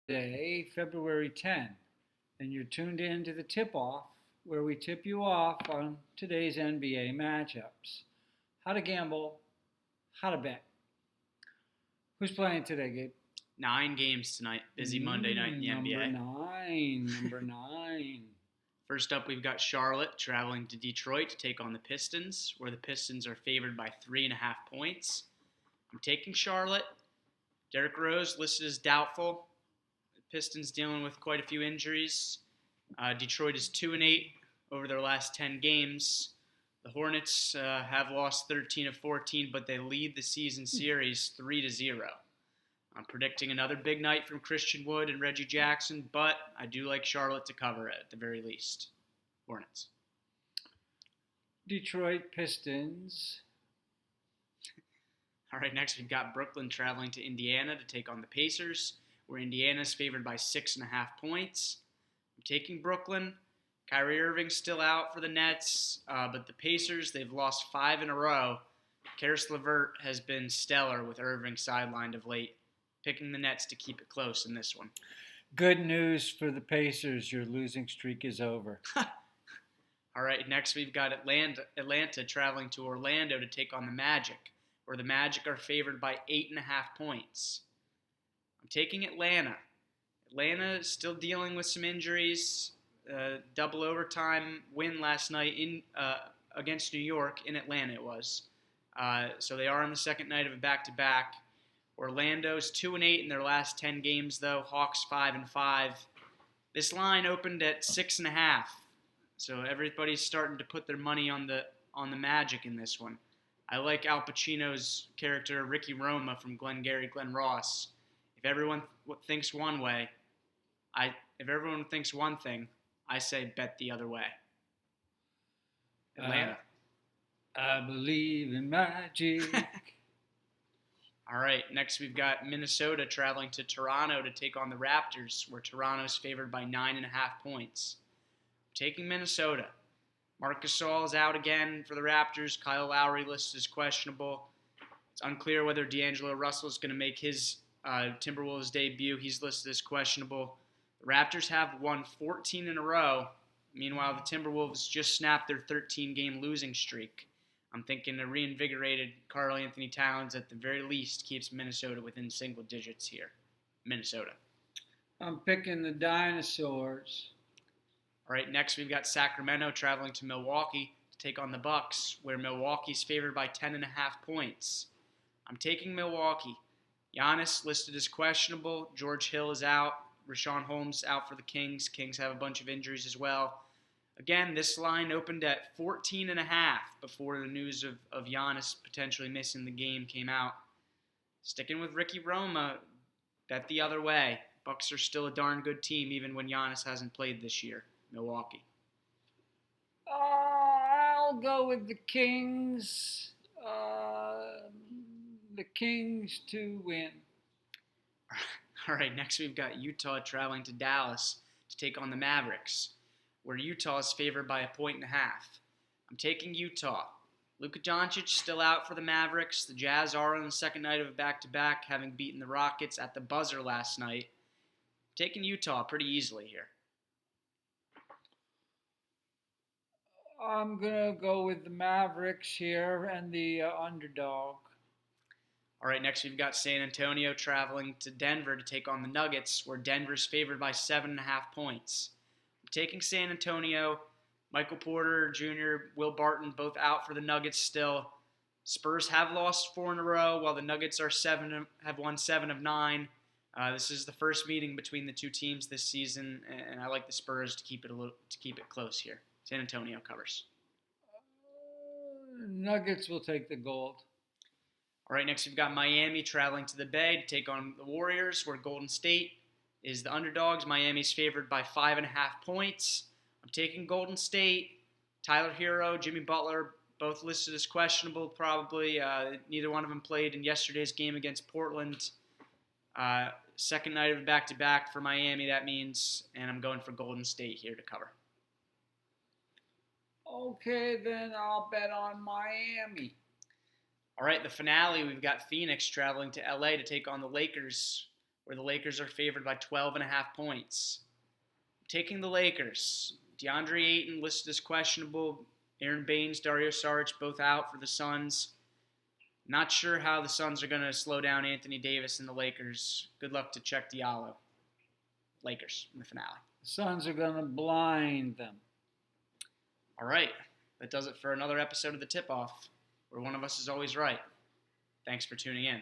Day, February 10th, and you're tuned in to the Tip-Off, where we tip you off on today's NBA matchups. How to gamble, how to bet. Who's playing today, Gabe? 9 games tonight. Busy Monday night in the Number NBA. nine. Number nine. First up, we've got Charlotte traveling to Detroit to take on the Pistons, where the Pistons are favored by 3.5 points. I'm taking Charlotte. Derrick Rose listed as doubtful. The Pistons dealing with quite a few injuries. Detroit is 2-8 over their last 10 games. The Hornets have lost 13 of 14, but they lead the season series 3-0. I'm predicting another big night from Christian Wood and Reggie Jackson, but I do like Charlotte to cover it at the very least. Hornets. Detroit Pistons. All right, next we've got Brooklyn traveling to Indiana to take on the Pacers, where Indiana is favored by 6.5 points. I'm taking Brooklyn. Kyrie Irving's still out for the Nets, but the Pacers, they've lost 5 in a row. Karis LeVert has been stellar with Irving sidelined of late. Picking the Nets to keep it close in this one. Good news for the Pacers. Your losing streak is over. All right, next we've got Atlanta traveling to Orlando to take on the Magic, where the Magic are favored by 8.5 points. I'm taking Atlanta. Atlanta is still dealing with some injuries. Double overtime win last night against New York in Atlanta it was. So they are on the second night of a back-to-back. Orlando's 2-8 in their last 10 games, though. Hawks 5-5. This line opened at 6.5, so everybody's starting to put their money on the Magic in this one. I like Al Pacino's character Ricky Roma from Glengarry Glen Ross. If everyone thinks one way, if everyone thinks one thing, I say bet the other way. Atlanta. I believe in magic. All right, next we've got Minnesota traveling to Toronto to take on the Raptors, where Toronto's favored by 9.5 points. I'm taking Minnesota. Marc Gasol is out again for the Raptors. Kyle Lowry listed as questionable. It's unclear whether D'Angelo Russell is going to make his Timberwolves debut. He's listed as questionable. The Raptors have won 14 in a row. Meanwhile, the Timberwolves just snapped their 13-game losing streak. I'm thinking a reinvigorated Karl Anthony Towns at the very least keeps Minnesota within single digits here. Minnesota. I'm picking the Dinosaurs. All right, next we've got Sacramento traveling to Milwaukee to take on the Bucks, where Milwaukee's favored by 10.5 points. I'm taking Milwaukee. Giannis listed as questionable. George Hill is out. Rashawn Holmes out for the Kings. Kings have a bunch of injuries as well. Again, this line opened at 14.5 before the news of Giannis potentially missing the game came out. Sticking with Ricky Roma, bet the other way. Bucks are still a darn good team even when Giannis hasn't played this year. Milwaukee. I'll go with the Kings. The Kings to win. All right, next we've got Utah traveling to Dallas to take on the Mavericks, where Utah is favored by 1.5 points. I'm taking Utah. Luka Doncic still out for the Mavericks. The Jazz are on the second night of a back-to-back, having beaten the Rockets at the buzzer last night. I'm taking Utah pretty easily here. I'm going to go with the Mavericks here and the underdog. All right, next we've got San Antonio traveling to Denver to take on the Nuggets, where Denver's favored by 7.5 points. I'm taking San Antonio. Michael Porter Jr., Will Barton, both out for the Nuggets still. Spurs have lost 4 in a row, while the Nuggets have won 7 of 9. This is the first meeting between the two teams this season, and I like the Spurs to keep it close here. San Antonio covers. Nuggets will take the gold. All right, next we've got Miami traveling to the Bay to take on the Warriors, where Golden State is the underdogs. Miami's favored by 5.5 points. I'm taking Golden State. Tyler Hero, Jimmy Butler, both listed as questionable probably. Neither one of them played in yesterday's game against Portland. Second night of a back-to-back for Miami, that means, and I'm going for Golden State here to cover. Okay, then I'll bet on Miami. All right, the finale, we've got Phoenix traveling to LA to take on the Lakers, where the Lakers are favored by 12.5 points. I'm taking the Lakers. DeAndre Ayton listed as questionable. Aaron Baines, Dario Saric both out for the Suns. Not sure how the Suns are going to slow down Anthony Davis and the Lakers. Good luck to Check Diallo. Lakers in the finale. The Suns are going to blind them. All right. That does it for another episode of the Tip-Off, where one of us is always right. Thanks for tuning in.